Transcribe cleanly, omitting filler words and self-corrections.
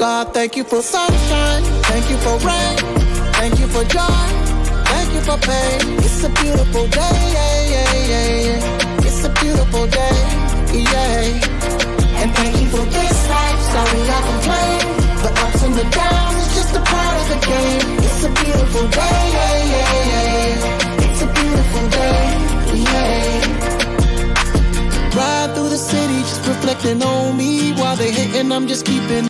God, thank you for sunshine, thank you for rain, thank you for joy, thank you for pain. It's a beautiful day, yeah, yeah, yeah, yeah. It's a beautiful day, yeah. And thank you for this life, sorry I complain. The ups and the downs, it's just a part of the game. It's a beautiful day, yeah, yeah, yeah. It's a beautiful day, yeah. Ride through the city, just reflecting on me. While they hating, I'm just keeping.